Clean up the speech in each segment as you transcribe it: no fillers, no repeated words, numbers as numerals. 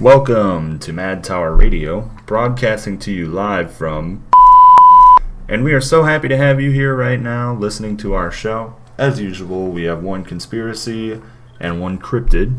Welcome to Mad Tower Radio, broadcasting to you live from... And we are so happy to have you here right now listening to our show. As usual, we have one conspiracy and one cryptid.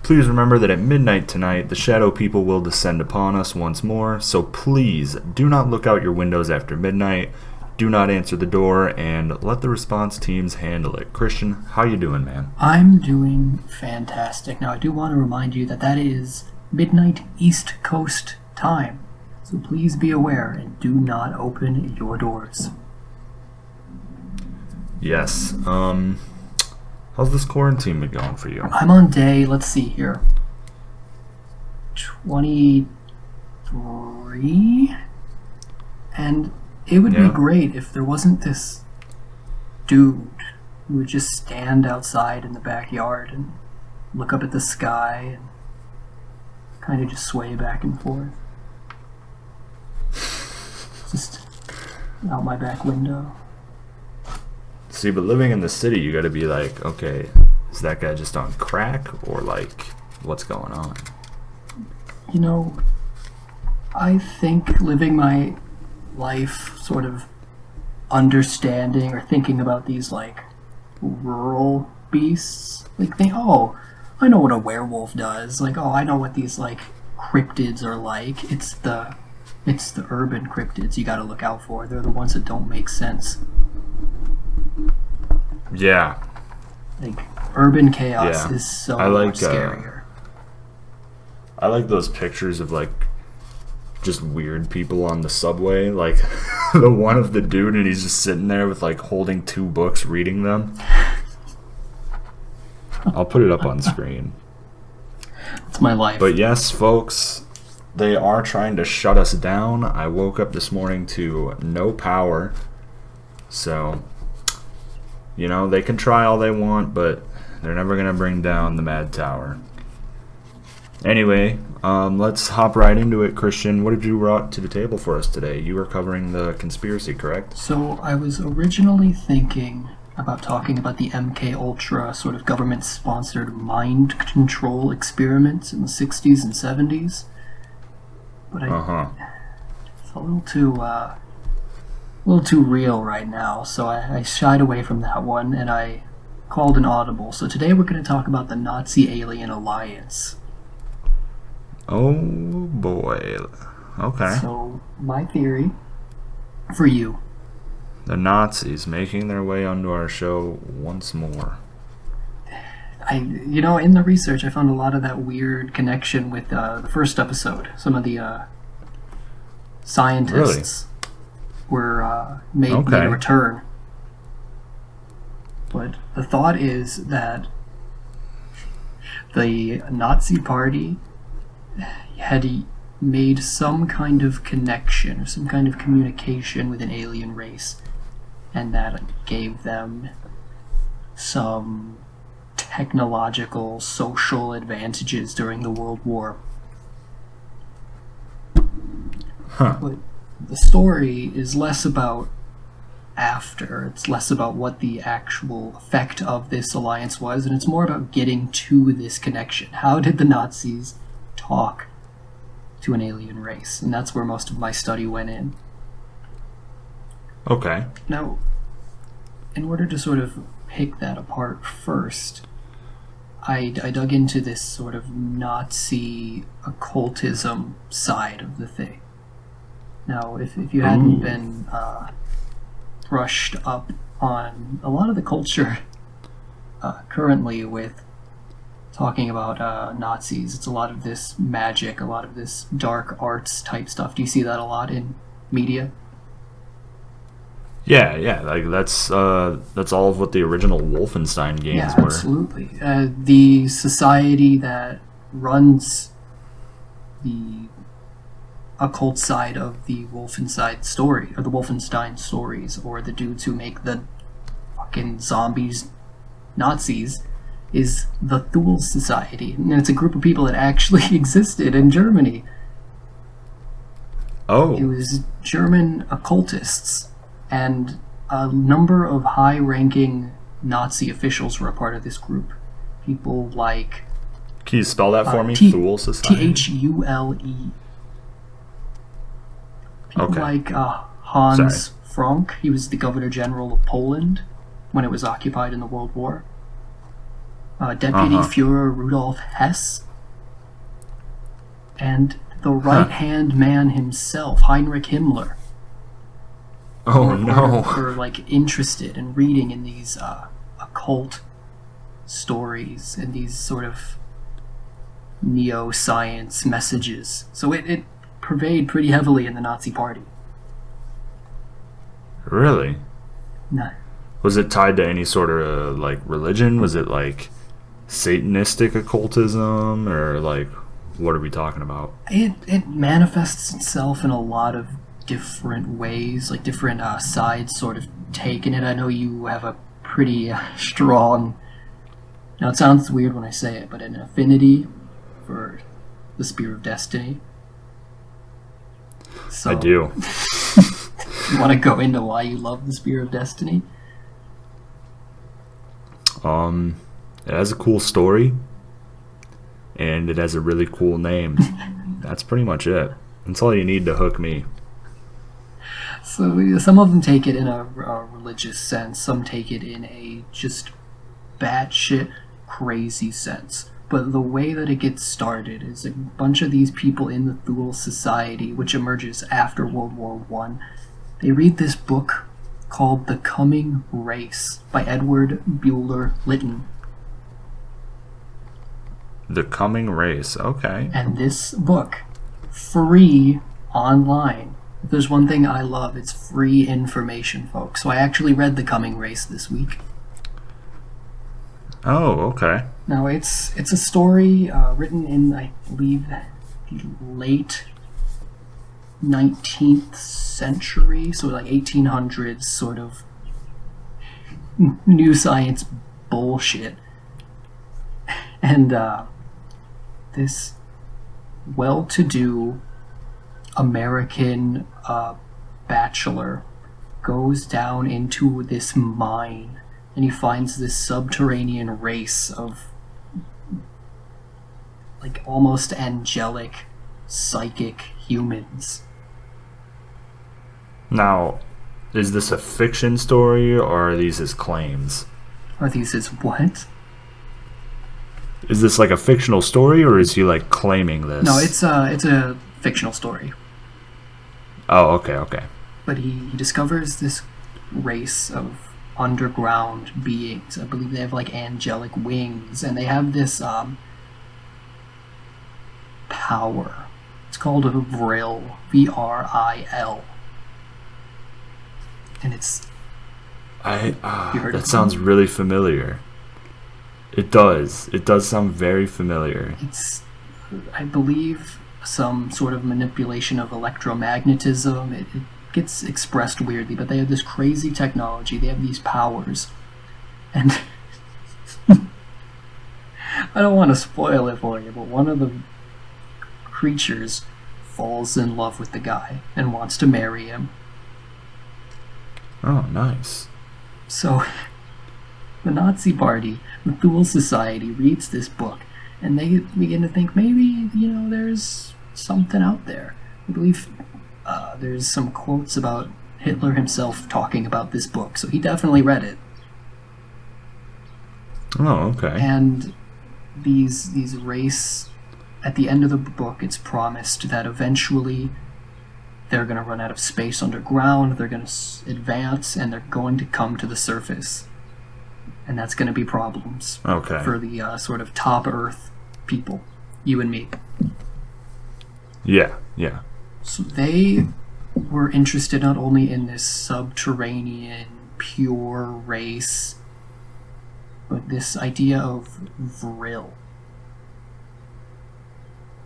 Please remember that at midnight tonight, the shadow people will descend upon us once more, so please do not look out your windows after midnight, do not answer the door, and let the response teams handle it. Christian, how you doing, man? I'm doing fantastic. Now, I do want to remind you that that is midnight East Coast time, so please be aware and do not open your doors. Yes, how's this quarantine been going for you? I'm on day, let's see here, 23, and it would be great if there wasn't this dude who would just stand outside in the backyard and look up at the sky and kind of just sway back and forth. Just out my back window. See, but living in the city, you gotta be like, okay, is that guy just on crack, or like, what's going on? You know, I think living my life sort of understanding or thinking about these like rural beasts, like I know what a werewolf does, like I know what these like cryptids are like. It's the urban cryptids you gotta look out for. They're the ones that don't make sense. Yeah. Like, urban chaos is so much scarier. I like those pictures of, like, just weird people on the subway. Like, the one of the dude, and he's just sitting there with, like, holding two books, reading them. I'll put it up on screen. It's my life. But yes, folks, they are trying to shut us down. I woke up this morning to no power. So... you know, they can try all they want, but they're never going to bring down the Mad Tower. Anyway, let's hop right into it. Christian, what have you brought to the table for us today? You were covering the conspiracy, correct? So I was originally thinking about talking about the MK Ultra sort of government-sponsored mind control experiments in the 60s and 70s. But it's a little too real right now, so I shied away from that one, and I called an audible. So today we're going to talk about the Nazi Alien Alliance. Oh boy. Okay. So, my theory for you. The Nazis making their way onto our show once more. In the research, I found a lot of that weird connection with the first episode. Some of the scientists... Really? were made a return. But the thought is that the Nazi Party had made some kind of connection or some kind of communication with an alien race, and that gave them some technological, social advantages during the World War. Huh. But the story is less about after, it's less about what the actual effect of this alliance was, and it's more about getting to this connection. How did the Nazis talk to an alien race? And that's where most of my study went in. Okay. Now, in order to sort of pick that apart first, I dug into this sort of Nazi occultism side of the thing. Now, if you hadn't been brushed up on a lot of the culture currently with talking about Nazis, it's a lot of this magic, a lot of this dark arts type stuff. Do you see that a lot in media? Yeah, like that's all of what the original Wolfenstein games were. Absolutely. The society that runs the occult side of the Wolfenstein story, or the Wolfenstein stories, or the dudes who make the fucking zombies Nazis, is the Thule Society. And it's a group of people that actually existed in Germany. Oh. It was German occultists, and a number of high-ranking Nazi officials were a part of this group. People like Can you spell that for me? Thule Society? Thule. People Okay. like Hans Frank. He was the Governor General of Poland when it was occupied in the World War. Deputy Führer Rudolf Hess. And the right-hand man himself, Heinrich Himmler. Oh, no. Or like interested in reading in these occult stories and these sort of neo-science messages. So it pervaded pretty heavily in the Nazi Party. Really? No. Was it tied to any sort of like religion? Was it like Satanistic occultism, or like what are we talking about? It manifests itself in a lot of different ways, like different sides sort of taking it. I know you have a pretty strong, now it sounds weird when I say it, but an affinity for the Spear of Destiny. So, I do. You want to go into why you love the Spear of Destiny? It has a cool story, and it has a really cool name. That's pretty much it. That's all you need to hook me. So some of them take it in a religious sense, some take it in a just batshit crazy sense. But the way that it gets started is a bunch of these people in the Thule Society, which emerges after World War I, they read this book called The Coming Race by Edward Bueller Lytton. The Coming Race, okay. And this book, free online. If there's one thing I love, it's free information, folks. So I actually read The Coming Race this week. Oh, okay. Now, it's a story written in, I believe, the late 19th century, so like 1800s sort of new science bullshit. And this well-to-do American bachelor goes down into this mine, and he finds this subterranean race of like almost angelic, psychic humans. Now, is this a fiction story, or are these his claims? Are these his what? Is this like a fictional story, or is he like claiming this? No, it's a fictional story. Oh, okay. But he discovers this race of underground beings. I believe they have like angelic wings, and they have this power. It's called a vril, V-R-I-L. And it's... that sounds really familiar. It does. It does sound very familiar. It's, I believe, some sort of manipulation of electromagnetism. It gets expressed weirdly, but they have this crazy technology. They have these powers. And I don't want to spoil it for you, but one of the creatures falls in love with the guy and wants to marry him. Oh, nice. So the Nazi Party, the Thule Society, reads this book, and they begin to think maybe, there's something out there. I believe there's some quotes about Hitler himself talking about this book, so he definitely read it. Oh, okay. And these race, at the end of the book, it's promised that eventually they're going to run out of space underground, they're going to advance, and they're going to come to the surface. And that's going to be problems for the sort of top Earth people, you and me. Yeah. So they were interested not only in this subterranean, pure race, but this idea of vril.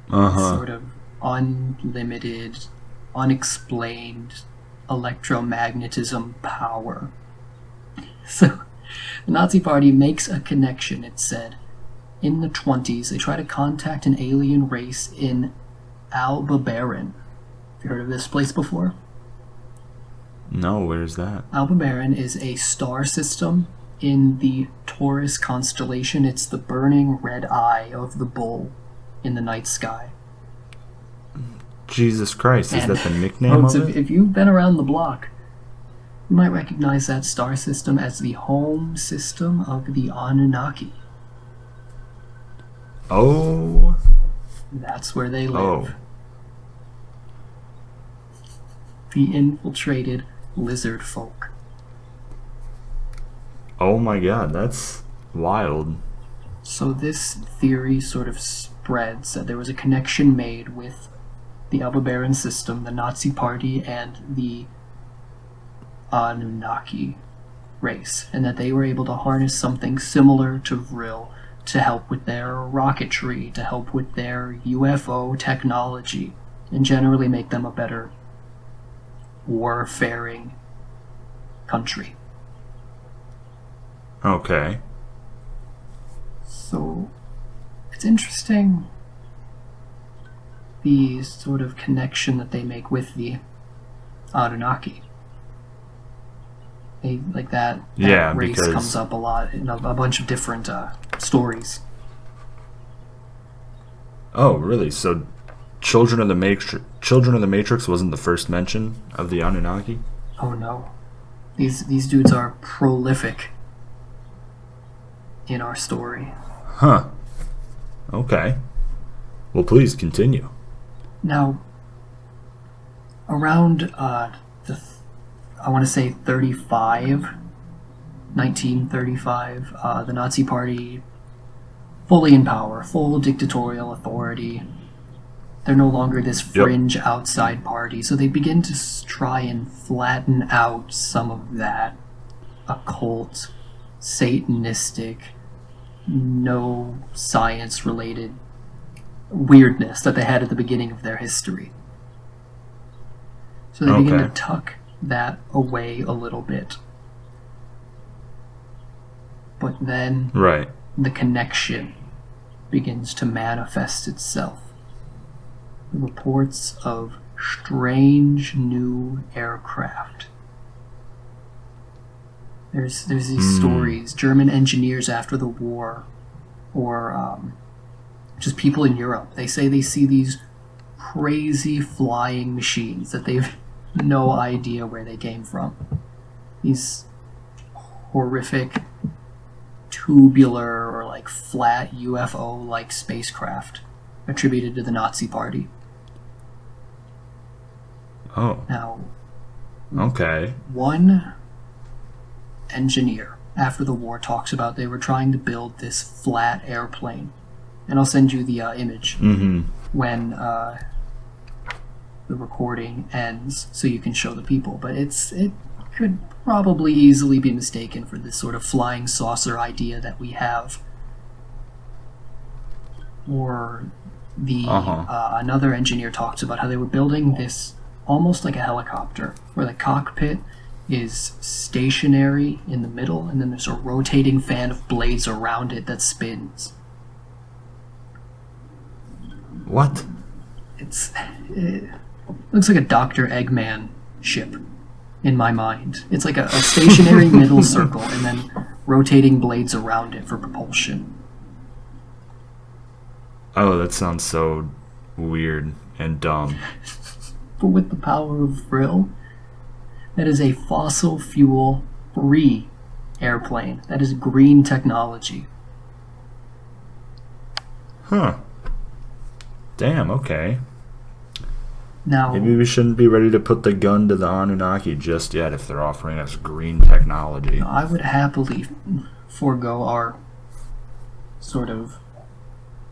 Sort of unlimited, unexplained electromagnetism power. So the Nazi Party makes a connection, it said. In the 1920s, they try to contact an alien race in Aldebaran. Have you heard of this place before? No, where's that? Aldebaran is a star system in the Taurus constellation. It's the burning red eye of the bull in the night sky. Jesus Christ, is And that the nickname of it? if you've been around the block, you might recognize that star system as the home system of the Anunnaki. Oh. That's where they live. Oh. The infiltrated lizard folk. Oh my god, that's wild. So this theory sort of spreads that there was a connection made with the Aldebaran system, the Nazi Party, and the Anunnaki race, and that they were able to harness something similar to Vril to help with their rocketry, to help with their UFO technology, and generally make them a better warfaring country. Okay. So it's interesting the sort of connection that they make with the Anunnaki. They like that Yeah, race because comes up a lot in a bunch of different stories. Oh, really? So Children of the Matrix wasn't the first mention of the Anunnaki? Oh no. These dudes are prolific in our story. Huh. Okay. Well, please continue. Now, around I want to say 1935, the Nazi Party fully in power, full dictatorial authority. They're no longer this fringe outside party, so they begin to try and flatten out some of that occult, satanistic, no science related weirdness that they had at the beginning of their history. So they begin to tuck that away a little bit. But then the connection begins to manifest itself. The reports of strange new aircraft. There's these stories, German engineers after the war, or just people in Europe. They say they see these crazy flying machines that they've no idea where they came from. These horrific tubular or like flat UFO-like spacecraft attributed to the Nazi Party. Oh. Now, okay. One engineer after the war talks about they were trying to build this flat airplane. And I'll send you the image when the recording ends so you can show the people. But it could probably easily be mistaken for this sort of flying saucer idea that we have. Or the another engineer talks about how they were building this almost like a helicopter, where the cockpit is stationary in the middle, and then there's a rotating fan of blades around it that spins. What? It looks like a Dr. Eggman ship in my mind. It's like a stationary middle circle and then rotating blades around it for propulsion. Oh, that sounds so weird and dumb. But with the power of Vril, that is a fossil fuel free airplane. That is green technology. Huh. Damn, okay. Now, maybe we shouldn't be ready to put the gun to the Anunnaki just yet if they're offering us green technology. I would happily forego our sort of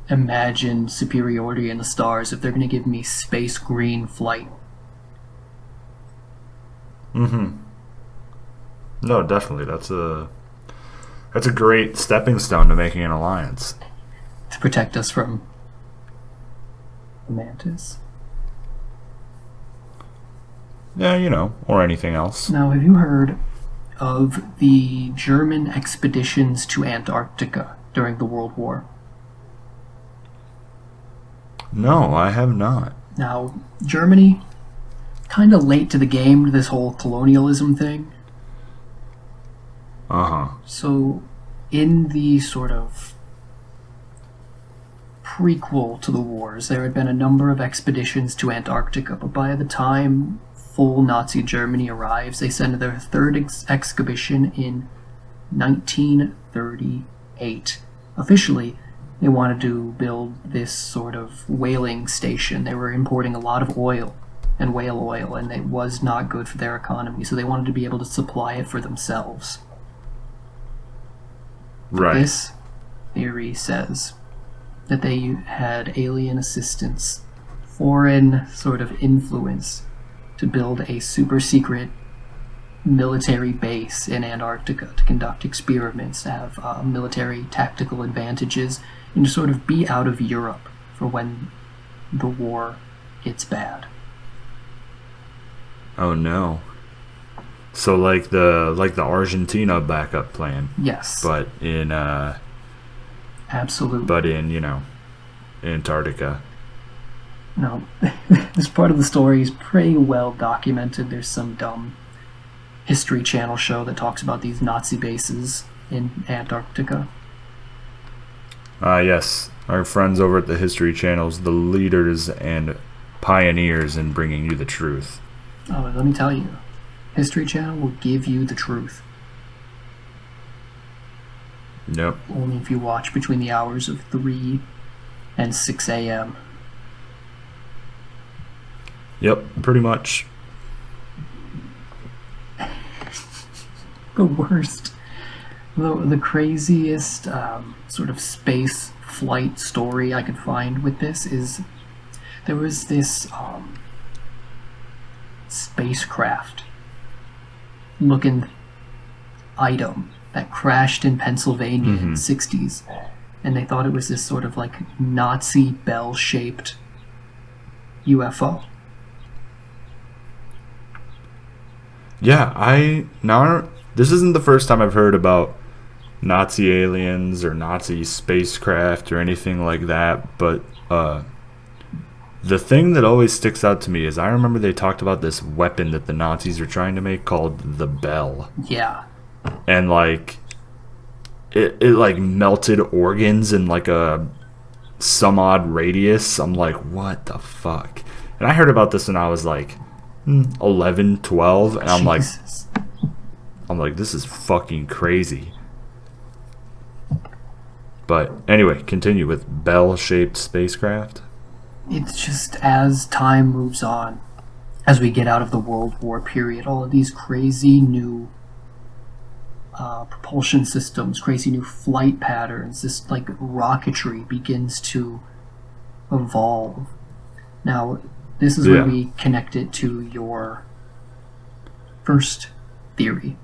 imagined superiority in the stars if they're going to give me space green flight. No, definitely. That's a great stepping stone to making an alliance. To protect us from the mantis. Yeah, or anything else. Now, have you heard of the German expeditions to Antarctica during the World War? No, I have not. Now, Germany, kind of late to the game to this whole colonialism thing. Uh-huh. So, in the sort of prequel to the wars, there had been a number of expeditions to Antarctica, but by the time full Nazi Germany arrives, they send their third expedition in 1938. Officially, they wanted to build this sort of whaling station. They were importing a lot of oil and whale oil, and it was not good for their economy, so they wanted to be able to supply it for themselves. Right. This theory says that they had alien assistance, foreign sort of influence, to build a super secret military base in Antarctica to conduct experiments, to have military tactical advantages, and to sort of be out of Europe for when the war gets bad. Oh no. So like the Argentina backup plan, Yes, but in absolutely. Antarctica. No, this part of the story is pretty well documented. There's some dumb History Channel show that talks about these Nazi bases in Antarctica. Yes. Our friends over at the History Channel's the leaders and pioneers in bringing you the truth. Oh, let me tell you, History Channel will give you the truth. Yep. Only if you watch between the hours of 3 and 6 a.m. Yep, pretty much. The worst, the craziest sort of space flight story I could find with this is there was this spacecraft looking item that crashed in Pennsylvania in the 60s, and they thought it was this sort of like Nazi bell-shaped UFO. Yeah, this isn't the first time I've heard about Nazi aliens or Nazi spacecraft or anything like that, but the thing that always sticks out to me is I remember they talked about this weapon that the Nazis are trying to make called the Bell. Yeah. And like it like melted organs in like a some odd radius. I'm like, what the fuck? And I heard about this when I was like 11, 12, and Jesus. I'm like, this is fucking crazy. But anyway, continue with bell-shaped spacecraft. It's just as time moves on, as we get out of the World War period, all of these crazy new propulsion systems, crazy new flight patterns, this like rocketry begins to evolve. Now, this is where we connect it to your first theory.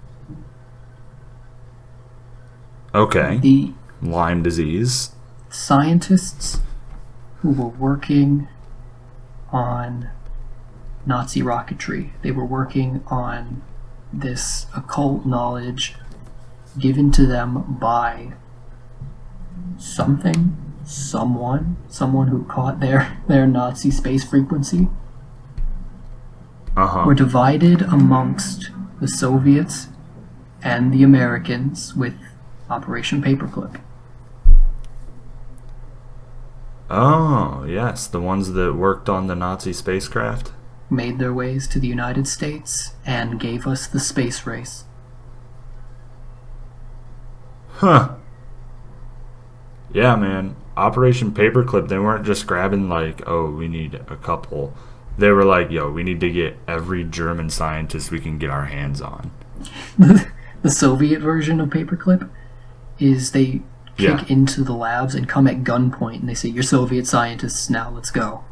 Okay. The Lyme disease. scientists who were working on Nazi rocketry, they were working on this occult knowledge given to them by someone who caught their Nazi space frequency, were divided amongst the Soviets and the Americans with Operation Paperclip. Oh, yes, the ones that worked on the Nazi spacecraft. Made their ways to the United States and gave us the space race. Huh. Yeah, man. Operation Paperclip, they weren't just grabbing like, oh, we need a couple. They were like, yo, we need to get every German scientist we can get our hands on. The Soviet version of Paperclip is they kick into the labs and come at gunpoint and they say, "You're Soviet scientists now, let's go."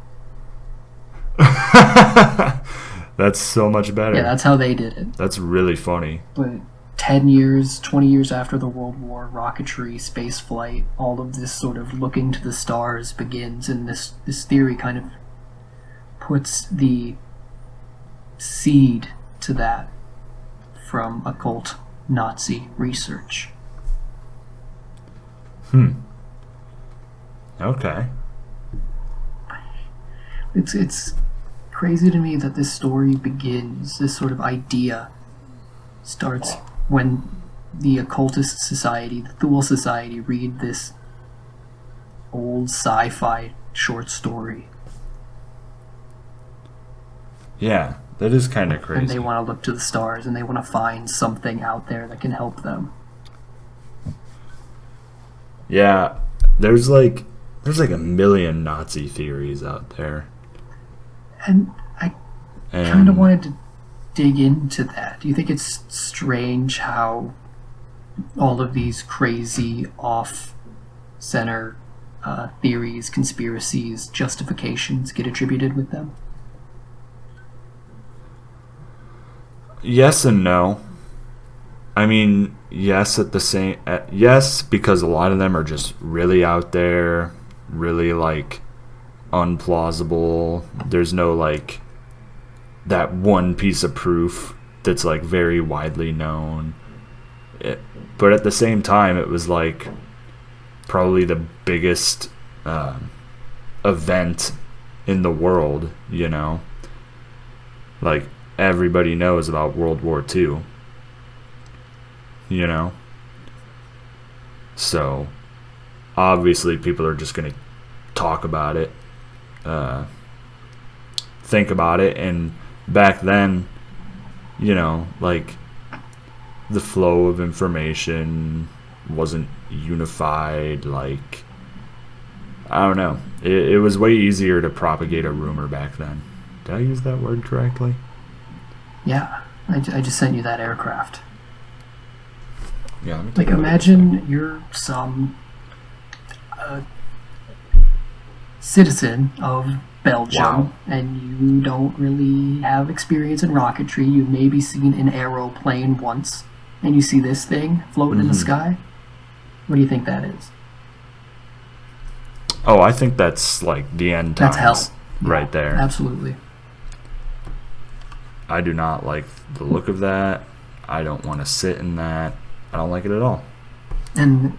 That's so much better. Yeah, that's how they did it. That's really funny. But 10 years, 20 years after the World War, rocketry, space flight, all of this sort of looking to the stars begins, and this theory kind of puts the seed to that from occult Nazi research. Okay. It's crazy to me that this story begins, this sort of idea starts when the occultist society, the Thule Society, read this old sci-fi short story. Yeah, that is kind of crazy. And they want to look to the stars, and they want to find something out there that can help them. Yeah, there's like a million Nazi theories out there. And I kind of wanted to dig into that. Do you think it's strange how all of these crazy off-center theories, conspiracies, justifications get attributed with them? Yes and no. I mean, yes, yes, because a lot of them are just really out there, really like unplausible. There's no like that one piece of proof that's like very widely known. But at the same time, it was like probably the biggest event in the world, you know? Like, everybody knows about World War II, you know? So, obviously, people are just going to talk about it, think about it, and back then, you know, like, the flow of information wasn't unified, like, I don't know. It was way easier to propagate a rumor back then. Did I use that word correctly? Yeah, I just sent you that aircraft. Yeah. Let me Like, imagine you're some citizen of Belgium, Wow. and you don't really have experience in rocketry. You've maybe seen an aeroplane once, and you see this thing floating in the sky. What do you think that is? Oh, I think that's like the end times. That's hell. Right Yeah, there. Absolutely. I do not like the look of that. I don't want to sit in that. I don't like it at all. And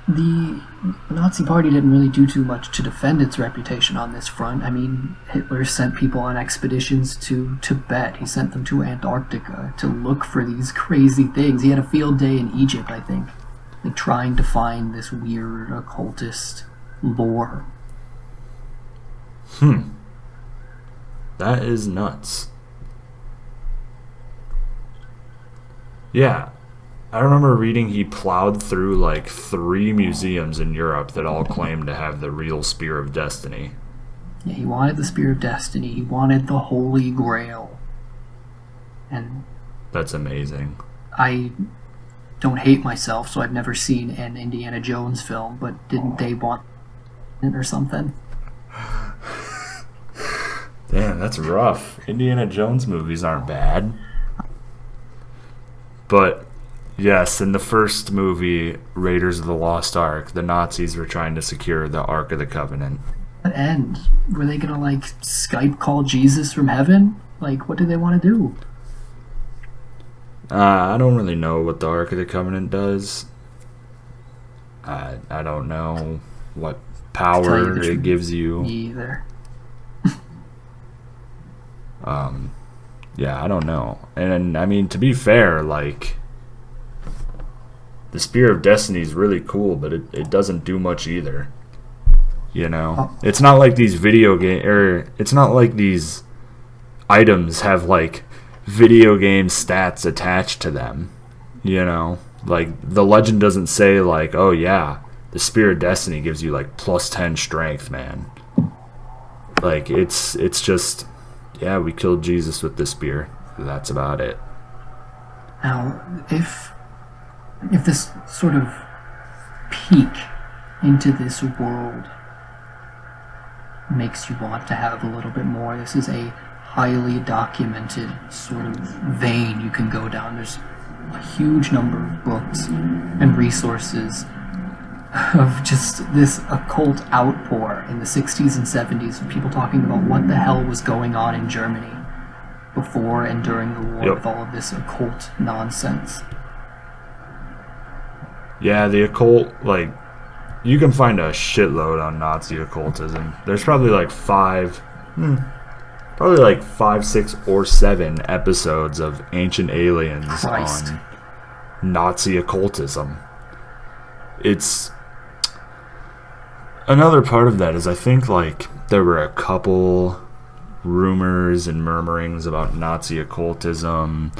the Nazi Party didn't really do too much to defend its reputation on this front. I mean, Hitler sent people on expeditions to Tibet. He sent them to Antarctica to look for these crazy things. He had a field day in Egypt, I think, like trying to find this weird occultist lore. That is nuts. Yeah. I remember reading he plowed through like 3 museums in Europe that all claimed to have the real Spear of Destiny. Yeah, he wanted the Spear of Destiny. He wanted the Holy Grail. And That's amazing. I don't hate myself, so I've never seen an Indiana Jones film, but didn't they want it or something? Damn, that's rough. Indiana Jones movies aren't bad. But, yes, in the first movie, Raiders of the Lost Ark, the Nazis were trying to secure the Ark of the Covenant. What end? Were they gonna, like, Skype call Jesus from heaven? Like, what do they want to do? I don't really know what the Ark of the Covenant does. I don't know what power it gives you. Me either. Yeah, I don't know. And I mean, to be fair, like, the Spear of Destiny is really cool, but it doesn't do much either. You know, it's not like these it's not like these items have like video game stats attached to them. You know, like the legend doesn't say like, oh yeah, the Spear of Destiny gives you like plus 10 strength, man. Like it's just, yeah, we killed Jesus with this spear. That's about it. Now, if this sort of peek into this world makes you want to have a little bit more, this is a highly documented sort of vein you can go down. There's a huge number of books and resources of just this occult outpour in the 60s and 70s of people talking about what the hell was going on in Germany before and during the war with all of this occult nonsense. Yeah, the occult, like, you can find a shitload on Nazi occultism. There's probably like 5 probably like 5, 6, or 7 episodes of Ancient Aliens Christ. on Nazi occultism. It's another part of that is I think like there were a couple rumors and murmurings about Nazi occultism,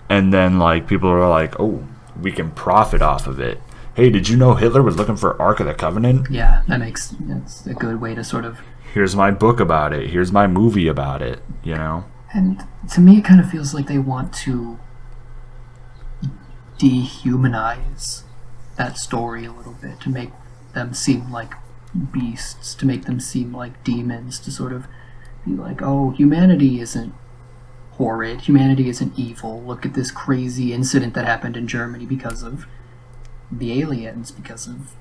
and then like people are like, oh, we can profit off of it. Hey, did you know Hitler was looking for Ark of the Covenant? Yeah, that's a good way to sort of... Here's my book about it. Here's my movie about it, you know? And to me, it kind of feels like they want to dehumanize that story a little bit, to make them seem like beasts, to make them seem like demons, to sort of be like, oh, humanity isn't horrid, humanity isn't evil, look at this crazy incident that happened in Germany because of the aliens, because of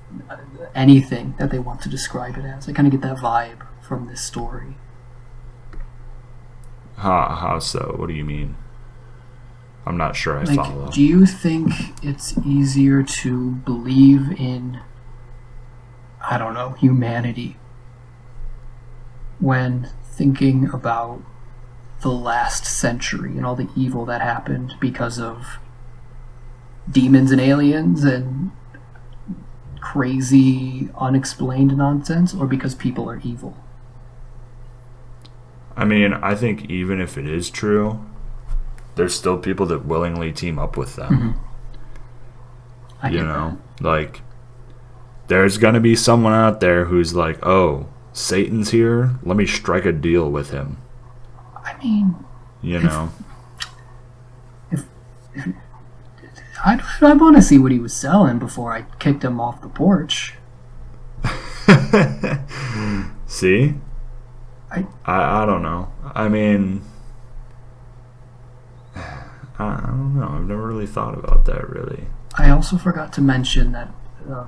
anything that they want to describe it as. I kind of get that vibe from this story. How so? What do you mean? I'm not sure I follow. Do you think it's easier to believe in, I don't know, humanity when thinking about the last century and all the evil that happened because of demons and aliens and crazy, unexplained nonsense, or because people are evil? I mean, I think even if it is true, there's still people that willingly team up with them. I You get know? Like, there's gonna be someone out there who's like, oh, Satan's here, let me strike a deal with him. that. I mean, You know? if I want to see what he was selling before I kicked him off the porch. See? I don't know. I mean, I don't know. I've never really thought about that, really. I also forgot to mention that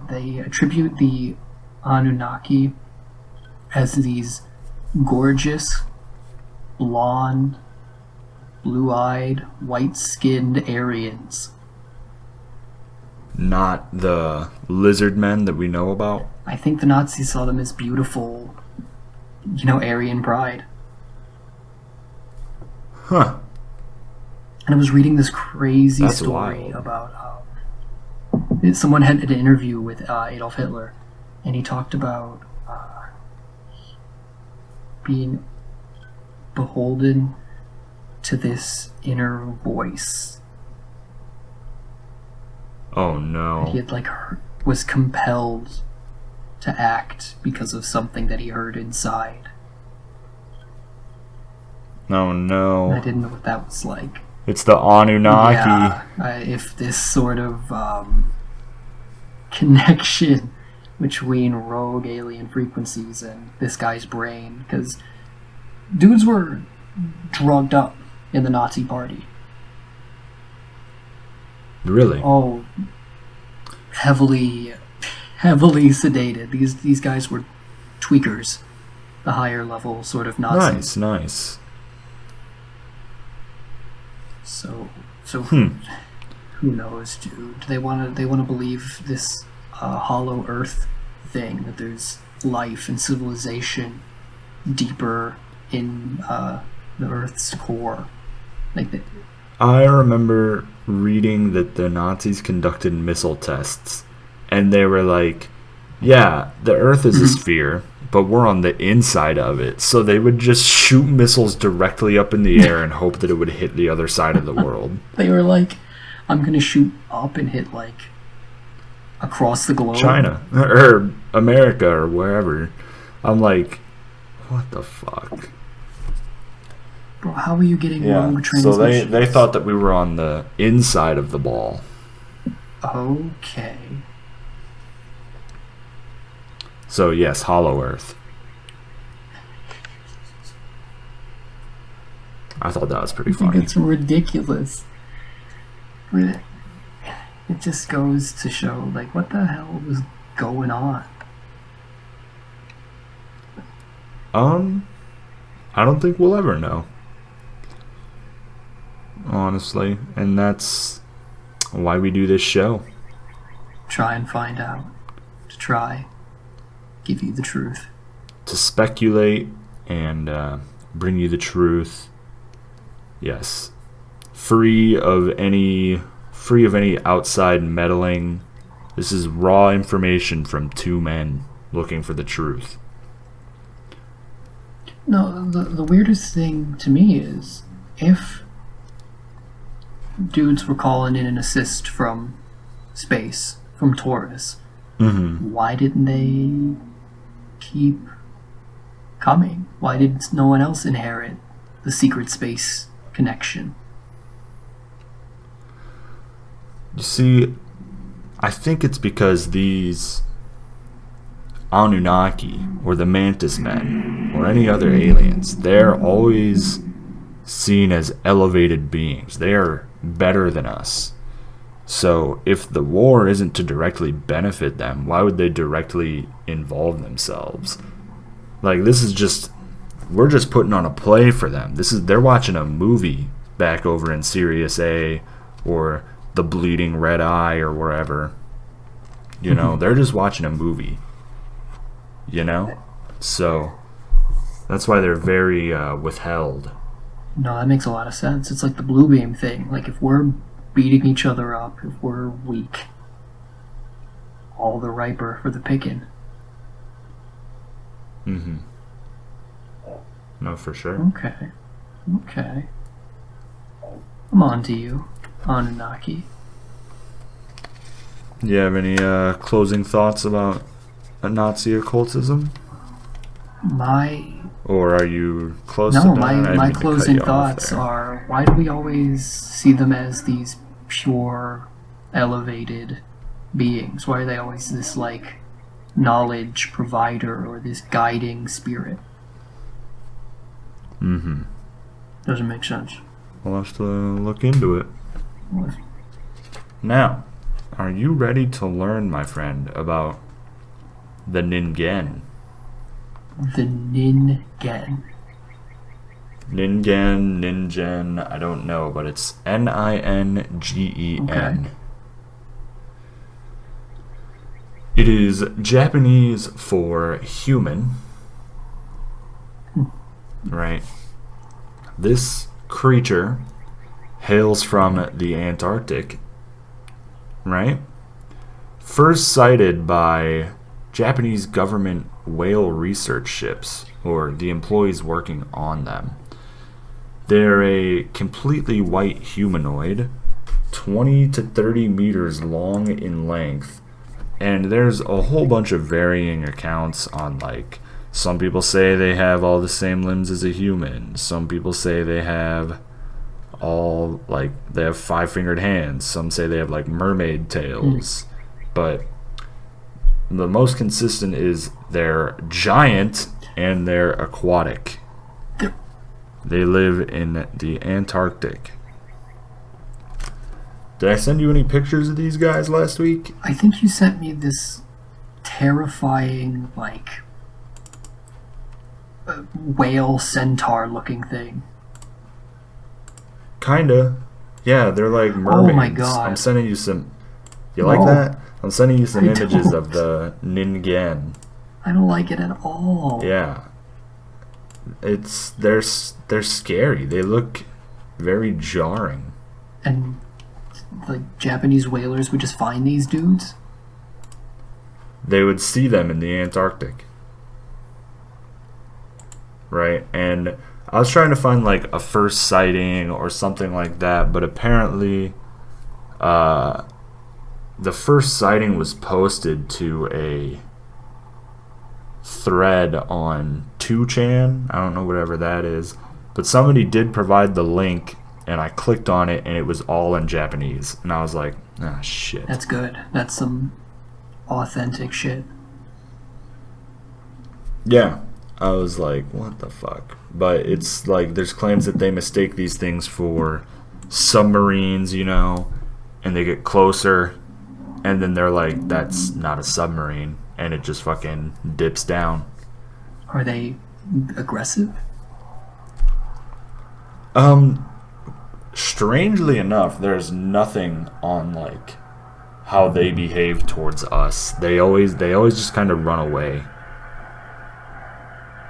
they attribute the Anunnaki as these gorgeous, blonde, blue-eyed, white-skinned Aryans. Not the lizard men that we know about. I think the Nazis saw them as beautiful, Aryan pride. Huh. And I was reading this crazy That's story wild. about someone had an interview with Adolf Hitler, and he talked about being beholden to this inner voice. Oh no. He had was compelled to act because of something that he heard inside. Oh no. I didn't know what that was like. It's the Anunnaki. Yeah, if this sort of connection between rogue alien frequencies and this guy's brain, because dudes were drugged up in the Nazi party. Really? Oh, heavily sedated. These guys were tweakers, the higher level sort of Nazis. Nice. So who knows, dude? They want to believe this hollow Earth thing, that there's life and civilization deeper in the Earth's core. I remember reading that the Nazis conducted missile tests, and they were like, yeah, the Earth is a sphere, but we're on the inside of it. So they would just shoot missiles directly up in the air and hope that it would hit the other side of the world. They were like, I'm going to shoot up and hit, across the globe. China, or America, or wherever. I'm like, what the fuck? Bro, how are you getting rogue transmissions? So they thought that we were on the inside of the ball. Okay. So yes, Hollow Earth. I thought that was pretty funny. It's ridiculous. It just goes to show, what the hell was going on? I don't think we'll ever know. Honestly. And that's why we do this show. Try and find out. To give you the truth. To speculate and bring you the truth. Yes. Free of any outside meddling. This is raw information from two men looking for the truth. No, the weirdest thing to me is if dudes were calling in an assist from space, from Taurus, why didn't they keep coming? Why did no one else inherit the secret space connection? You see, I think it's because these Anunnaki or the Mantis Men or any other aliens, they're always seen as elevated beings. They are better than us. So if the war isn't to directly benefit them, why would they directly involve themselves? Like, this is just, we're just putting on a play for them. They're watching a movie back over in Sirius A or the Bleeding Red Eye or wherever. You know, they're just watching a movie. You know? So that's why they're very withheld. No, that makes a lot of sense. It's like the blue beam thing. Like, if we're beating each other up, if we're weak, all the riper for the picking. No, for sure. Okay. I'm on to you, Anunnaki. You have any closing thoughts about Nazi occultism? Or are you close to that? My closing thoughts are, why do we always see them as these pure, elevated beings? Why are they always this, like, knowledge provider or this guiding spirit? Doesn't make sense. We'll have to look into it. Now, are you ready to learn, my friend, about the Ningen? The Ningen. Ningen, I don't know, but it's Ningen. Okay. It is Japanese for human. Right. This creature hails from the Antarctic. Right? First sighted by Japanese government whale research ships, or the employees working on them. They're a completely white humanoid, 20 to 30 meters long in length, and there's a whole bunch of varying accounts on, like, some people say they have all the same limbs as a human, some people say they have they have 5-fingered hands, some say they have, like, mermaid tails, but the most consistent is they're giant and they're aquatic. They live in the Antarctic. Did I send you any pictures of these guys last week? I think you sent me this terrifying, like, whale centaur looking thing. Kinda. Yeah, they're like mermaids. Oh my god. I'm sending you some... You like that? I'm sending you some images of the Ningen. I don't like it at all. Yeah. They're scary. They look very jarring. And, like, Japanese whalers would just find these dudes? They would see them in the Antarctic. Right? And I was trying to find, like, a first sighting or something like that, but apparently the first sighting was posted to a thread on 2chan. I don't know whatever that is, but somebody did provide the link, and I clicked on it, and it was all in Japanese, and I was like, ah, shit. That's good. That's some authentic shit. Yeah, I was like, what the fuck? But it's like, there's claims that they mistake these things for submarines, you know, and they get closer, and then they're like, that's not a submarine, and it just fucking dips down. Are they aggressive? Strangely enough, there's nothing on, like, how they behave towards us. They always just kind of run away.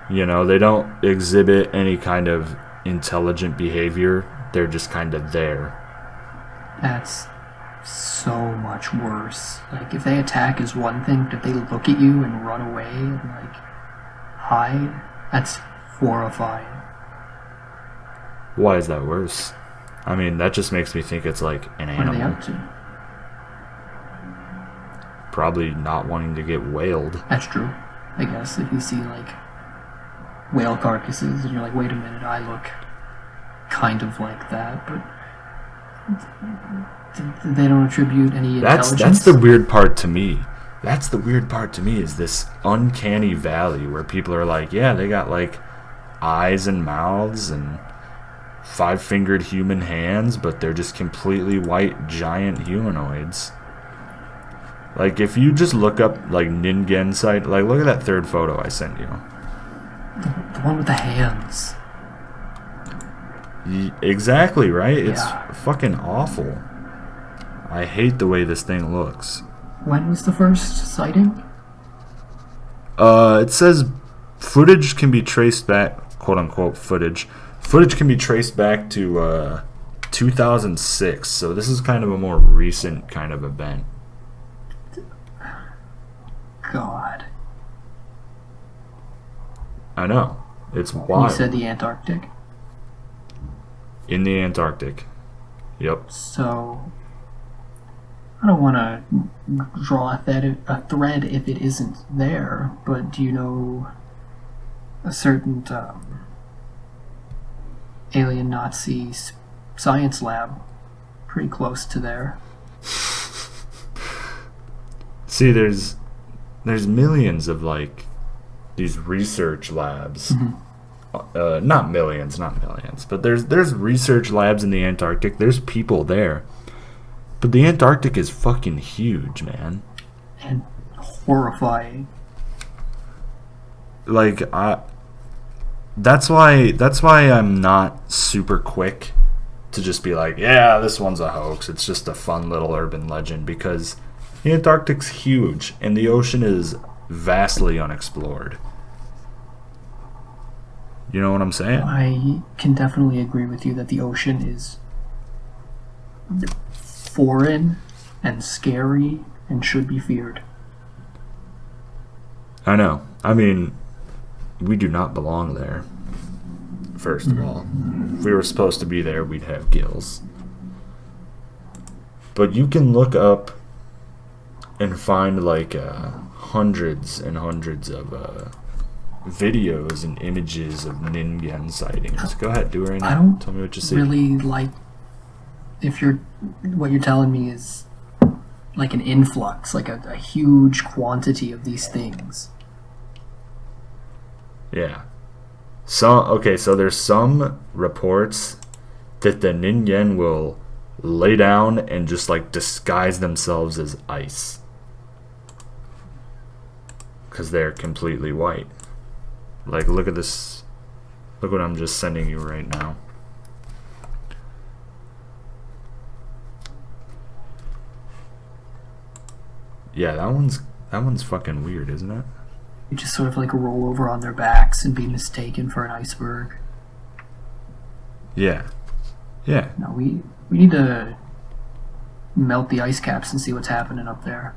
You know, they don't exhibit any kind of intelligent behavior. They're just kind of there. That's so much worse. Like, if they attack is one thing, but if they look at you and run away and, like, hide, that's horrifying. Why is that worse? I mean, that just makes me think it's like an animal. What are they up to? Probably not wanting to get whaled. That's true. I guess if you see, like, whale carcasses and you're like, wait a minute, I look kind of like that, but they don't attribute any intelligence. That's the weird part to me. That's the weird part to me, is this uncanny valley where people are like, yeah, they got like eyes and mouths and 5-fingered human hands, but they're just completely white giant humanoids. Like, if you just look up like Ningen site, like, look at that third photo I sent you. The one with the hands. Exactly, right? It's Yeah. fucking awful. I hate the way this thing looks. When was the first sighting? It says footage can be traced back, quote unquote footage. Footage can be traced back to 2006, so this is kind of a more recent kind of event. God. I know. It's You wild. said the Antarctic. In the Antarctic. Yep. So, I don't want to draw a thread if it isn't there, but do you know a certain alien Nazi science lab pretty close to there? See, there's millions of like these research labs. Not millions, but there's research labs in the Antarctic. There's people there, but the Antarctic is fucking huge, man. And horrifying. Like, that's why I'm not super quick to just be like, yeah, this one's a hoax. It's just a fun little urban legend, because the Antarctic's huge and the ocean is vastly unexplored. You know what I'm saying? I can definitely agree with you that the ocean is foreign and scary and should be feared. I know. I mean, we do not belong there. First of all, if we were supposed to be there, we'd have gills. But you can look up and find like hundreds and hundreds of videos and images of Ningen sightings. Go ahead, do it right now. I don't Tell me what you see. really like if what you're telling me is like an influx, like a huge quantity of these things. Yeah. So there's some reports that the Ningen will lay down and just like disguise themselves as ice, because they're completely white. Like, look at this. Look what I'm just sending you right now. Yeah, that one's fucking weird, isn't it? You just sort of like roll over on their backs and be mistaken for an iceberg. Yeah. Yeah. No, we need to melt the ice caps and see what's happening up there.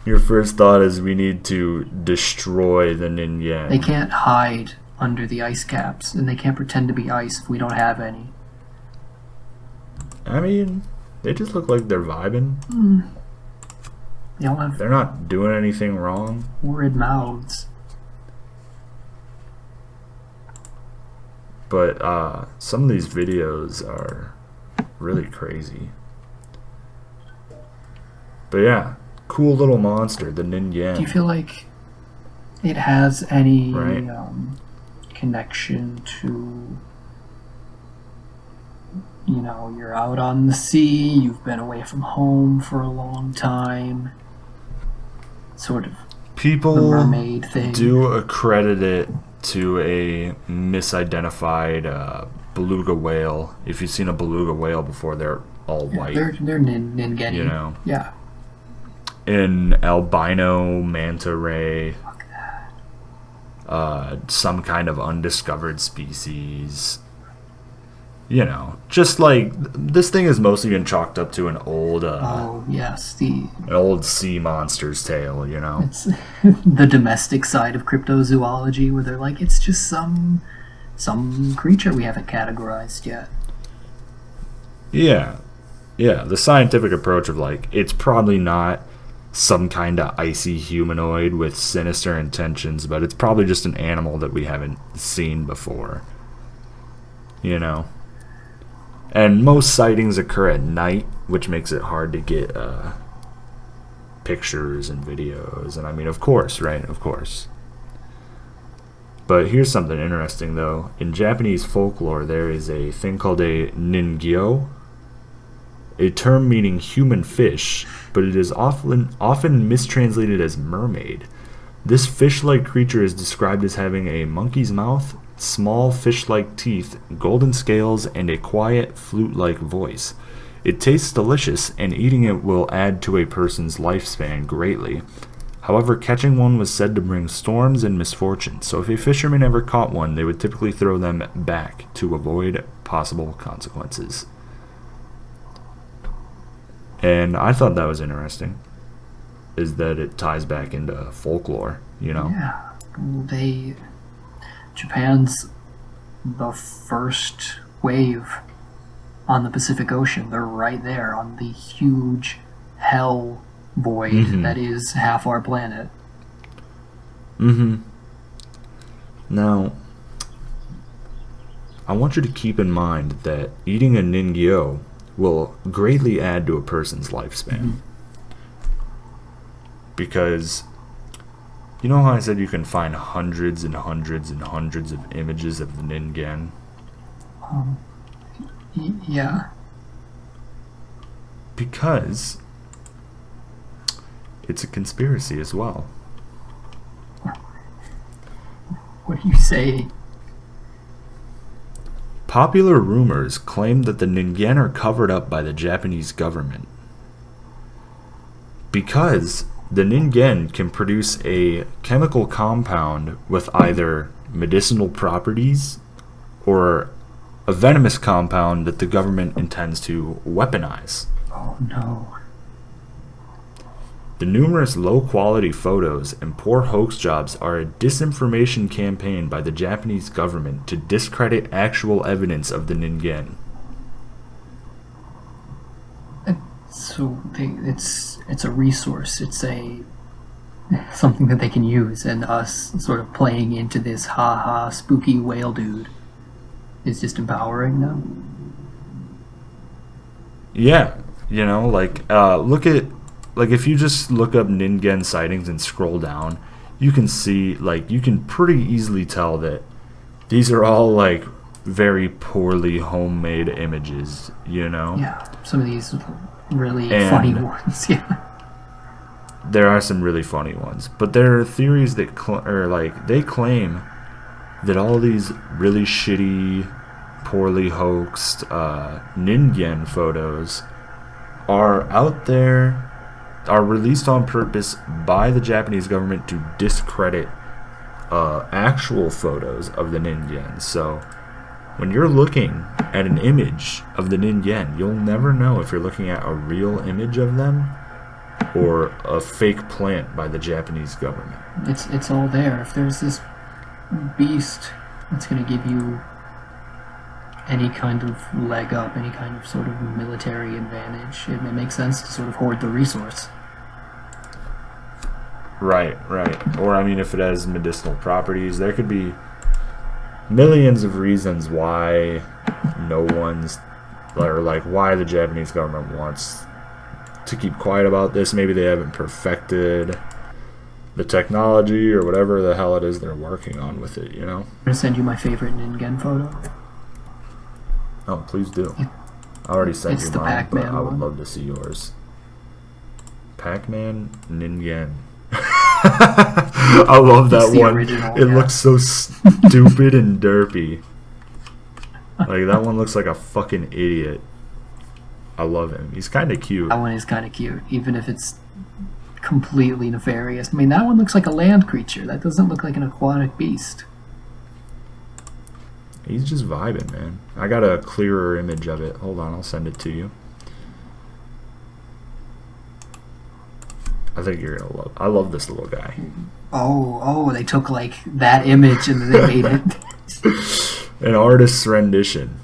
Your first thought is we need to destroy the Ningen. They can't hide under the ice caps, and they can't pretend to be ice if we don't have any. I mean, they just look like they're vibing. They all have They're not doing anything wrong. horrid mouths. But some of these videos are really crazy. But yeah, cool little monster, the Ningen. Do you feel like it has any Right. connection to, you know, you're out on the sea, you've been away from home for a long time, sort of the People mermaid thing? do accredit it to a misidentified beluga whale. If you've seen a beluga whale before, they're all Yeah, white. they're Ningen. You know. Yeah. An albino manta ray. Fuck that. some kind of undiscovered species. You know, just like this thing has mostly been chalked up to an old, Oh yes, an old sea monster's tale. You know, it's the domestic side of cryptozoology, where they're like, it's just some creature we haven't categorized yet. yeah, yeah. The scientific approach of like, it's probably not some kind of icy humanoid with sinister intentions, but it's probably just an animal that we haven't seen before. You know. And most sightings occur at night, which makes it hard to get pictures and videos. And I mean, of course, right? Of course. But here's something interesting, though. In Japanese folklore, there is a thing called a ningyo, a term meaning human fish, but it is often mistranslated as mermaid. This fish-like creature is described as having a monkey's mouth, small fish-like teeth, golden scales, and a quiet, flute-like voice. It tastes delicious, and eating it will add to a person's lifespan greatly. However, catching one was said to bring storms and misfortune, so if a fisherman ever caught one, they would typically throw them back to avoid possible consequences. And I thought that was interesting, is that it ties back into folklore, you know? Yeah, Japan's the first wave on the Pacific Ocean. They're right there on the huge hell void that is half our planet. Now, I want you to keep in mind that eating a ningyo will greatly add to a person's lifespan. Because you know how I said you can find hundreds and hundreds and hundreds of images of the Ningen? Yeah. Because it's a conspiracy as well. What do you say? Popular rumors claim that the Ningen are covered up by the Japanese government. Because the Ningen can produce a chemical compound with either medicinal properties or a venomous compound that the government intends to weaponize. Oh no. The numerous low-quality photos and poor hoax jobs are a disinformation campaign by the Japanese government to discredit actual evidence of the Ningen. So it's a resource. It's something that they can use, and us sort of playing into this ha spooky whale dude is just empowering them. Yeah, you know, like look at, like, if you just look up Ningen sightings and scroll down, you can see, like, you can pretty easily tell that these are all like very poorly homemade images, you know? Yeah, some of these really funny ones. Yeah. There are some really funny ones, but there are theories that they claim that all these really shitty, poorly hoaxed Ningen photos are out there, are released on purpose by the Japanese government to discredit actual photos of the Ningen. So when you're looking at an image of the Ningen, you'll never know if you're looking at a real image of them or a fake plant by the Japanese government. It's all there. If there's this beast that's going to give you any kind of leg up, any kind of sort of military advantage, it makes sense to sort of hoard the resource. Right. Or, I mean, if it has medicinal properties, there could be millions of reasons why why the Japanese government wants to keep quiet about this. Maybe they haven't perfected the technology or whatever the hell it is they're working on with it, you know? I'm going to send you my favorite Ningen photo. Oh, please do. I already sent you the mine, Pac-Man but I would one. love to see yours. Pac-Man Ningen. I love that It's the one. original, It yeah. looks so stupid and derpy. Like, that one looks like a fucking idiot. I love him. He's kind of cute. That one is kind of cute, even if it's completely nefarious. I mean, that one looks like a land creature. That doesn't look like an aquatic beast. He's just vibing, man. I got a clearer image of it. Hold on, I'll send it to you. I think you're gonna love. I love this little guy. Oh, they took like that image and then they made it. An artist's rendition.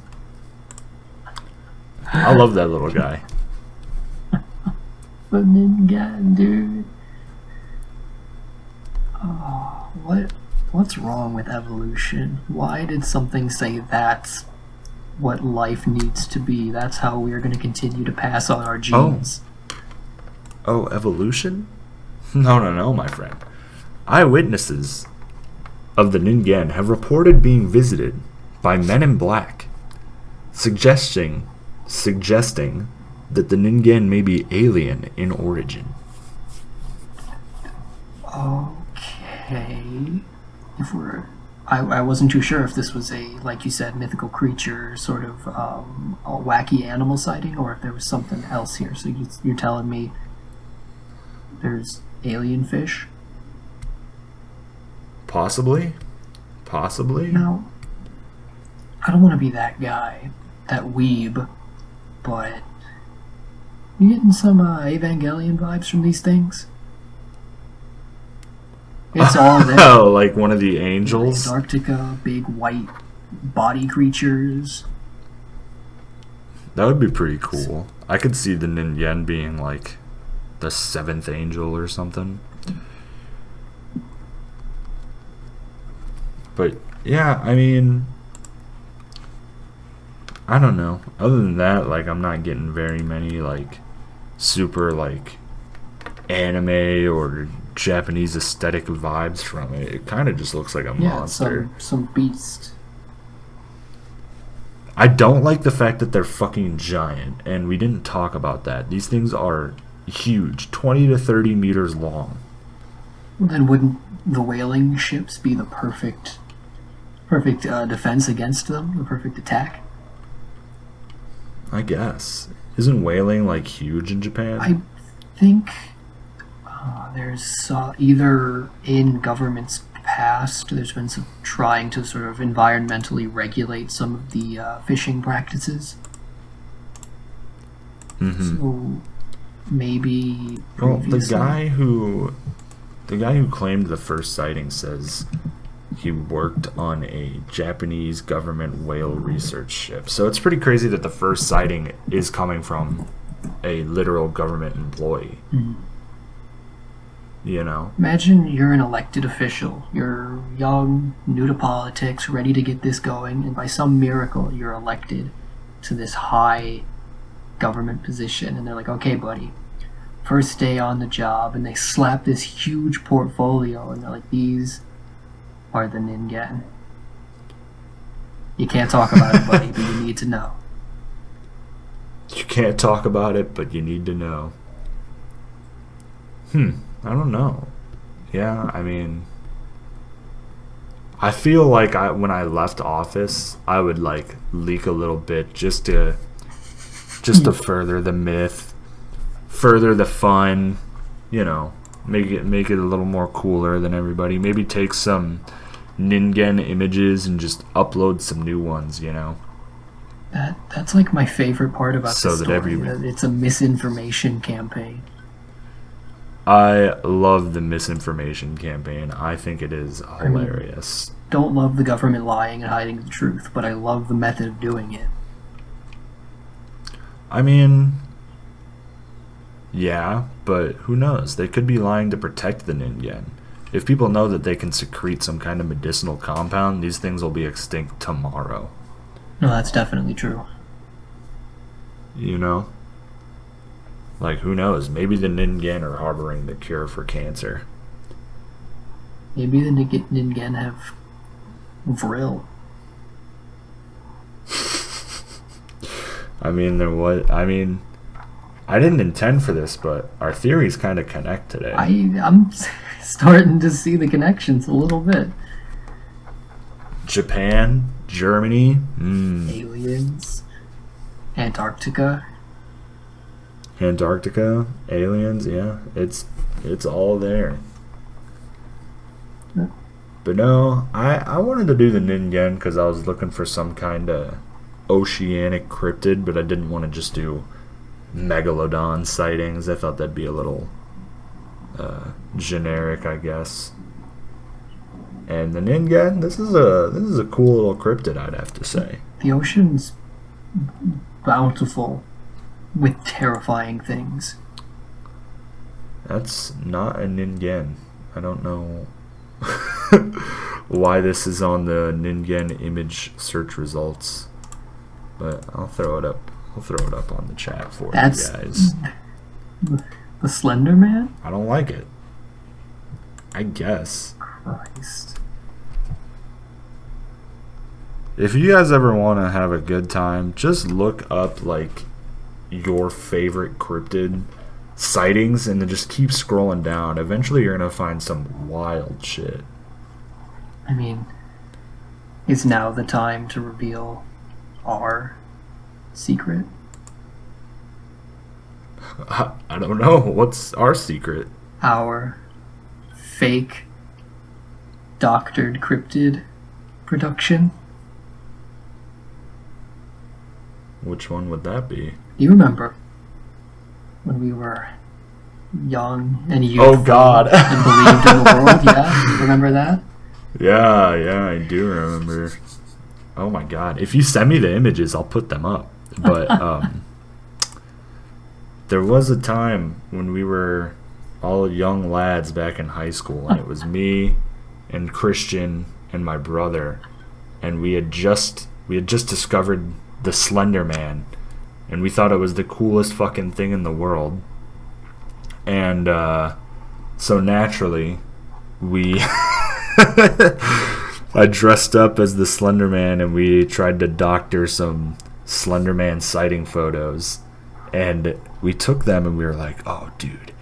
I love that little guy. The Ningen, dude. Oh, what's wrong with evolution? Why did something say that's what life needs to be? That's how we are going to continue to pass on our genes. Oh, evolution? No, my friend. Eyewitnesses of the Ningen have reported being visited by men in black, suggesting that the Ningen may be alien in origin. Okay. If we're... I wasn't too sure if this was a, like you said, mythical creature, sort of a wacky animal sighting, or if there was something else here. So you're telling me there's alien fish? Possibly. Now, I don't want to be that guy, that weeb, but you getting some Evangelion vibes from these things? It's all there. Oh, like one of the angels? Antarctica, big white body creatures. That would be pretty cool. I could see the Ningen being like the seventh angel or something. But yeah, I mean, I don't know. Other than that, like, I'm not getting very many like super like anime or Japanese aesthetic vibes from it. It kind of just looks like a monster. Some beast. I don't like the fact that they're fucking giant, and we didn't talk about that. These things are huge, 20 to 30 meters long. Well, then wouldn't the whaling ships be the perfect defense against them? The perfect attack? I guess. Isn't whaling like huge in Japan? I think there's either in governments past, there's been some trying to sort of environmentally regulate some of the fishing practices. Mm-hmm. So maybe well, the guy who claimed the first sighting says he worked on a Japanese government whale research ship. So it's pretty crazy that the first sighting is coming from a literal government employee. Mm-hmm. You know? Imagine you're an elected official. You're young, new to politics, ready to get this going, and by some miracle you're elected to this high government position. And they're like, okay, buddy, first day on the job, and they slap this huge portfolio, and they're like, these are the Ningen. You can't talk about it, buddy, but you need to know. You can't talk about it, but you need to know. I don't know. Yeah, I mean, I feel like when I left office, I would like leak a little bit just to further the myth, further the fun, you know, make it a little more cooler than everybody. Maybe take some Ningen images and just upload some new ones, you know. That's like my favorite part about so the story. It's a misinformation campaign. I love the misinformation campaign. I think it is hilarious. Don't love the government lying and hiding the truth, but I love the method of doing it. I mean, yeah, but who knows? They could be lying to protect the Ningen. If people know that they can secrete some kind of medicinal compound, these things will be extinct tomorrow. No, that's definitely true. You know? Like, who knows? Maybe the Ningen are harboring the cure for cancer. Maybe the Ningen have Vril. I mean, I didn't intend for this, but our theories kind of connect today. I'm starting to see the connections a little bit. Japan, Germany, aliens, Antarctica, aliens, yeah. It's It's all there. Yeah. But no, I wanted to do the Ningen because I was looking for some kind of oceanic cryptid, but I didn't want to just do megalodon sightings. I thought that'd be a little generic, I guess. And the Ningen, this is a cool little cryptid, I'd have to say. The ocean's bountiful with terrifying things. That's not a Ningen. I don't know why this is on the Ningen image search results, but I'll throw it up. I'll throw it up on the chat for you guys. The Slender Man? I don't like it. I guess. Christ. If you guys ever want to have a good time, just look up like your favorite cryptid sightings and then just keep scrolling down. Eventually you're going to find some wild shit. I mean, is now the time to reveal our secret? I don't know. What's our secret? Our fake doctored cryptid production? Which one would that be? You remember when we were young and youthful Oh God. and believed in the world? Yeah, remember that? Yeah, I do remember. Oh my God. If you send me the images, I'll put them up. But there was a time when we were all young lads back in high school, and it was me and Christian and my brother, and we had just discovered the Slender Man, and we thought it was the coolest fucking thing in the world. And so naturally, I dressed up as the Slender Man, and we tried to doctor some Slender Man sighting photos, and we took them, and we were like, "Oh, dude,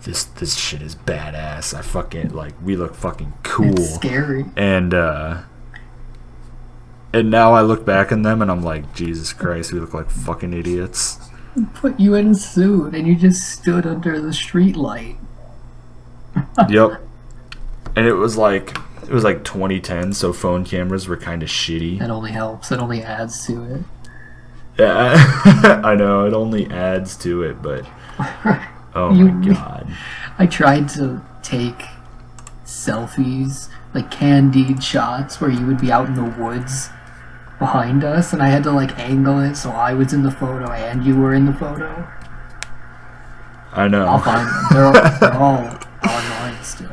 this shit is badass. I fucking we look fucking cool." It's scary. And now I look back on them and I'm like, Jesus Christ, we look like fucking idiots. Put you in a suit and you just stood under the street light. Yep. And it was like 2010, so phone cameras were kind of shitty. That only helps. That only adds to it. Yeah, I know, it only adds to it, but oh my God. I tried to take selfies, like candid shots where you would be out in the woods behind us, and I had to angle it so I was in the photo and you were in the photo. I know. I'll find them. They're all online still.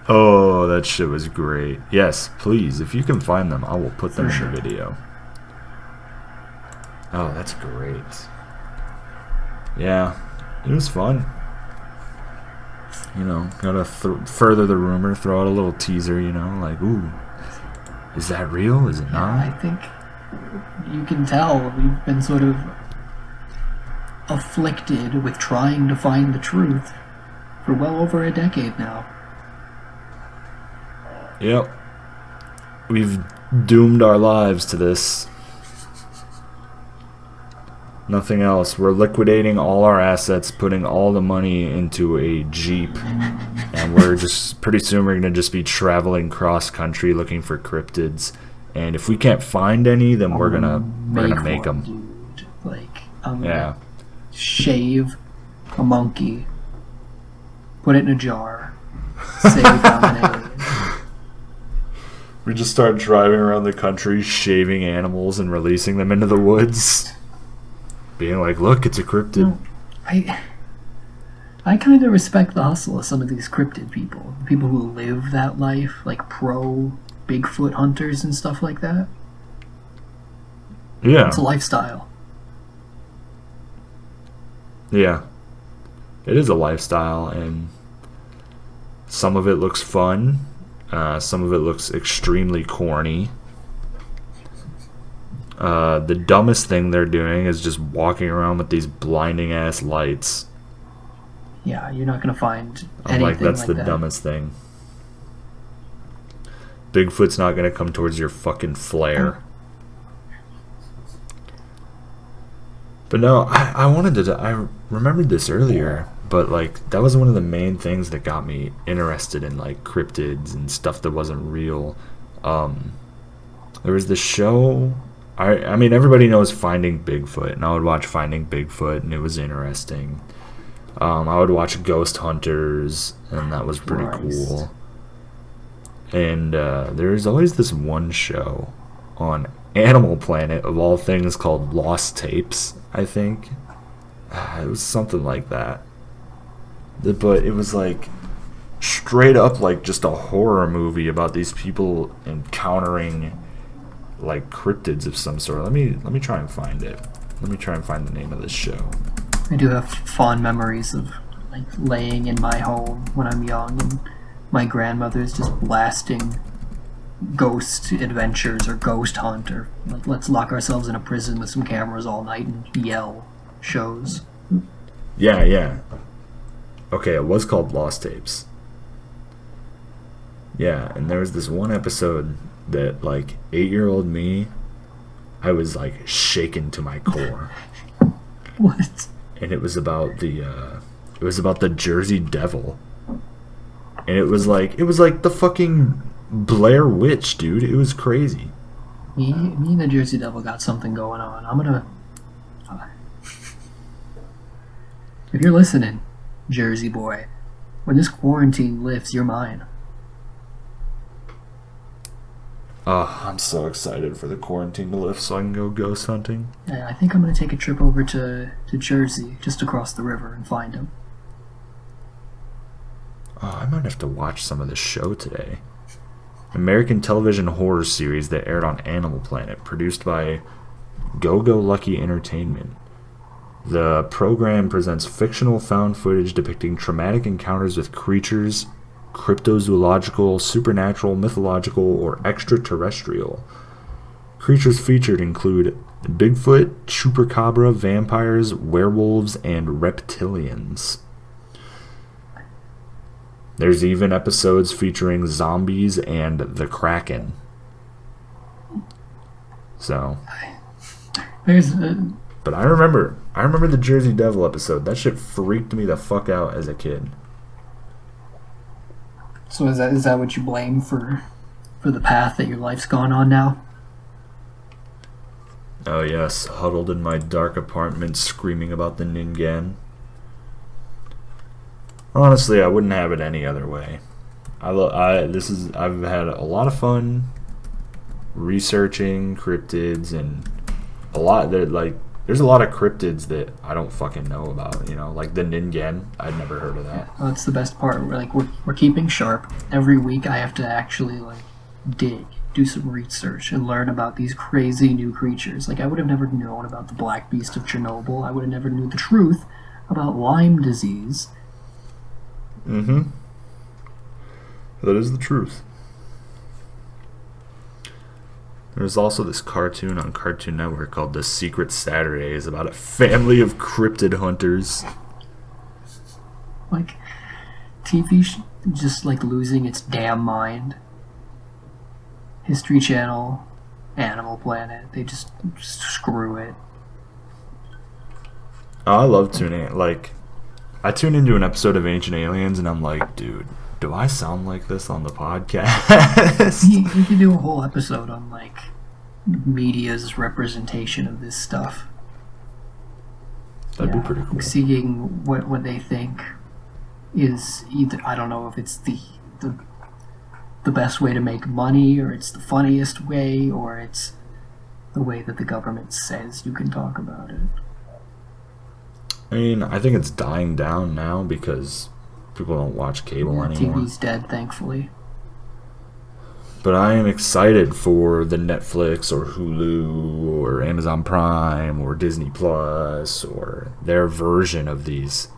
Oh, that shit was great. Yes, please, if you can find them, I will put them For in sure. the video. Oh, that's great. Yeah, it was fun. You know, gotta further the rumor, throw out a little teaser, you know, like, ooh, is that real? Is it not? I think you can tell we've been sort of afflicted with trying to find the truth for well over a decade now. Yep. We've doomed our lives to this. Nothing else. We're liquidating all our assets, putting all the money into a Jeep, and we're just pretty soon we're gonna just be traveling cross country looking for cryptids. And if we can't find any, then we're gonna make them. Dude. I'm gonna Yeah. shave a monkey, put it in a jar, say we found an alien. We just start driving around the country, shaving animals and releasing them into the woods. Being like, look, it's a cryptid. I kind of respect the hustle of some of these cryptid people. The people who live that life, like pro Bigfoot hunters and stuff like that. Yeah. It's a lifestyle. Yeah. It is a lifestyle, and some of it looks fun. Some of it looks extremely corny. The dumbest thing they're doing is just walking around with these blinding ass lights. Yeah, you're not gonna find I'm anything like, that's like the that. dumbest thing. Bigfoot's not gonna come towards your fucking flare. But no, I wanted to. I remembered this earlier. But like that was one of the main things that got me interested in like cryptids and stuff that wasn't real. Um, there was this show. I mean everybody knows Finding Bigfoot, and I would watch Finding Bigfoot, and it was interesting. I would watch Ghost Hunters, and that was pretty cool. And there's always this one show on Animal Planet, of all things, called Lost Tapes, I think. It was something like that. But it was like straight up like just a horror movie about these people encountering like cryptids of some sort. Let me try and find it. Let me try and find the name of this show. I do have fond memories of like laying in my home when I'm young and my grandmother's just blasting ghost adventures or ghost hunt or like let's lock ourselves in a prison with some cameras all night and yell shows. Yeah. Okay, it was called Lost Tapes. Yeah, and there was this one episode that, like, 8-year-old me, I was, like, shaken to my core. What? And it was about the Jersey Devil. And it was like the fucking Blair Witch, dude. It was crazy. Me and the Jersey Devil got something going on. I'm gonna... If you're listening, Jersey boy, when this quarantine lifts, you're mine. I'm so excited for the quarantine to lift so I can go ghost hunting. I think I'm going to take a trip over to Jersey, just across the river, and find him. Oh, I might have to watch some of this show today. American television horror series that aired on Animal Planet, produced by Go Go Lucky Entertainment. The program presents fictional found footage depicting traumatic encounters with creatures, cryptozoological, supernatural, mythological, or extraterrestrial. Creatures featured include Bigfoot, chupacabra, vampires, werewolves, and reptilians. There's even episodes featuring zombies and the Kraken. So... But I remember the Jersey Devil episode. That shit freaked me the fuck out as a kid. So is that what you blame for the path that your life's gone on now? Oh yes, huddled in my dark apartment screaming about the Ningen. Honestly, I wouldn't have it any other way. I've had a lot of fun researching cryptids, and there's a lot of cryptids that I don't fucking know about, like the Ningen. I'd never heard of that. Well, that's the best part. We're keeping sharp. Every week I have to actually do some research and learn about these crazy new creatures. Like I would have never known about the Black Beast of Chernobyl. I would have never knew the truth about Lyme disease. Mm-hmm. That is the truth. There's also this cartoon on Cartoon Network called The Secret Saturdays about a family of cryptid hunters. Like, TV just like losing its damn mind. History Channel, Animal Planet, they just screw it. Oh, I love tuning in. Like, I tune into an episode of Ancient Aliens and I'm like, dude, do I sound like this on the podcast? You could do a whole episode on like media's representation of this stuff. That'd be pretty cool. Seeing what they think is either, I don't know if it's the best way to make money, or it's the funniest way, or it's the way that the government says you can talk about it. I mean, I think it's dying down now because people don't watch cable anymore. TV's dead, thankfully. But I am excited for the Netflix or Hulu or Amazon Prime or Disney Plus or their version of these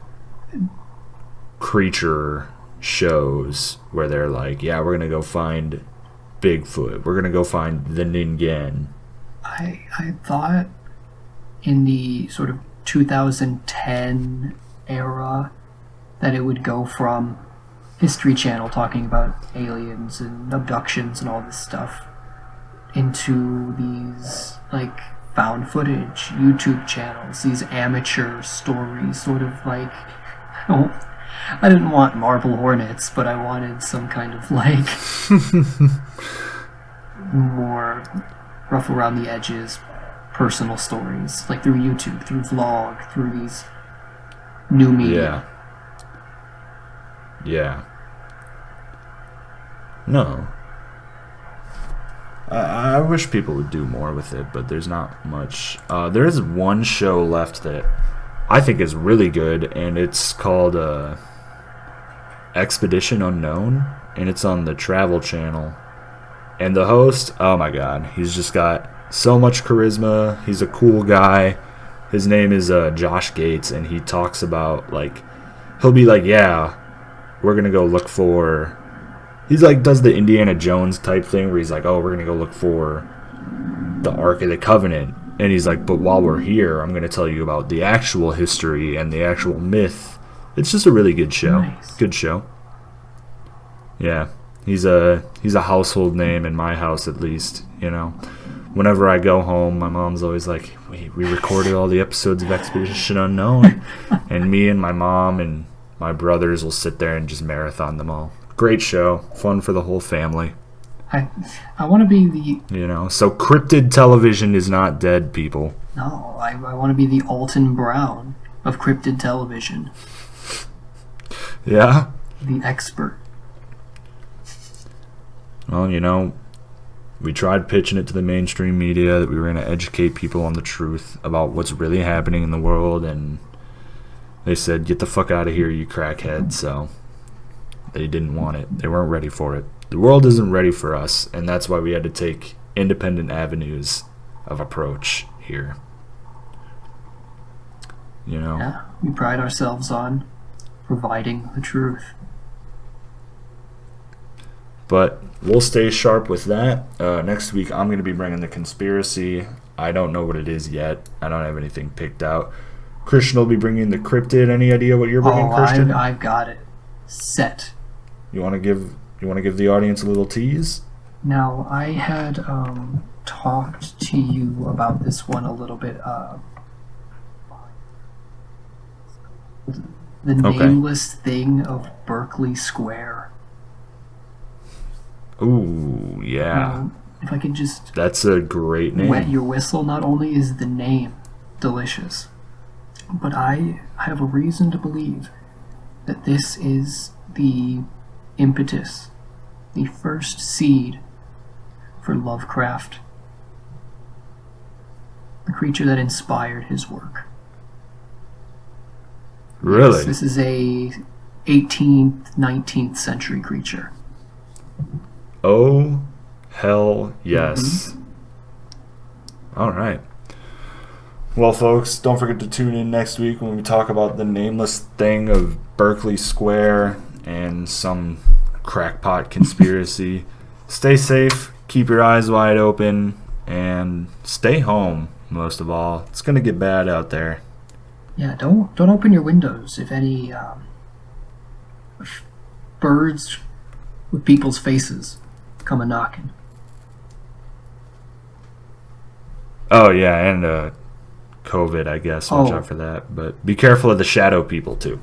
creature shows where they're like, yeah, we're going to go find Bigfoot. We're going to go find the Ningen. I thought in the sort of 2010 era that it would go from History Channel talking about aliens and abductions and all this stuff into these like found footage YouTube channels, these amateur stories, sort of like Oh, I didn't want marble hornets, but I wanted some kind of like more rough around the edges personal stories, like through YouTube, through vlog, through these new media. Yeah. No. I wish people would do more with it, but there's not much. There is one show left that I think is really good, and it's called Expedition Unknown, and it's on the Travel Channel. And the host, oh my god, he's just got so much charisma. He's a cool guy. His name is Josh Gates, and he talks about, like, he'll be like, yeah, we're going to go look for... He's like, does the Indiana Jones type thing where he's like, oh, we're going to go look for the Ark of the Covenant. And he's like, but while we're here, I'm going to tell you about the actual history and the actual myth. It's just a really good show. Nice. Good show. Yeah. He's a household name in my house, at least, you know. Whenever I go home, my mom's always like, we recorded all the episodes of Expedition Unknown. And me and my mom and my brothers will sit there and just marathon them all. Great show. Fun for the whole family. I want to be the... You know, so cryptid television is not dead, people. No, I want to be the Alton Brown of cryptid television. Yeah? The expert. Well, you know, we tried pitching it to the mainstream media that we were going to educate people on the truth about what's really happening in the world, and they said, get the fuck out of here, you crackhead, so they didn't want it. They weren't ready for it. The world isn't ready for us, and that's why we had to take independent avenues of approach here. You know? Yeah, we pride ourselves on providing the truth. But we'll stay sharp with that. Next week, I'm going to be bringing the conspiracy. I don't know what it is yet. I don't have anything picked out. Christian will be bringing the cryptid. Any idea what you're bringing, Christian? I've got it set. You want to give the audience a little tease? Now, I had talked to you about this one a little bit. The nameless thing of Berkeley Square. Ooh, yeah. If I could just... That's a great name. Wet your whistle. Not only is the name delicious, but I have a reason to believe that this is the impetus, the first seed for Lovecraft, the creature that inspired his work. Really? Yes, this is a 18th, 19th century creature. Oh, hell yes. Mm-hmm. All right. Well, folks, don't forget to tune in next week when we talk about the nameless thing of Berkeley Square and some crackpot conspiracy. Stay safe, keep your eyes wide open, and stay home, most of all. It's going to get bad out there. Yeah, don't open your windows if any birds with people's faces come a knocking. Oh, yeah, and COVID, I guess. Watch out for that. But be careful of the shadow people, too.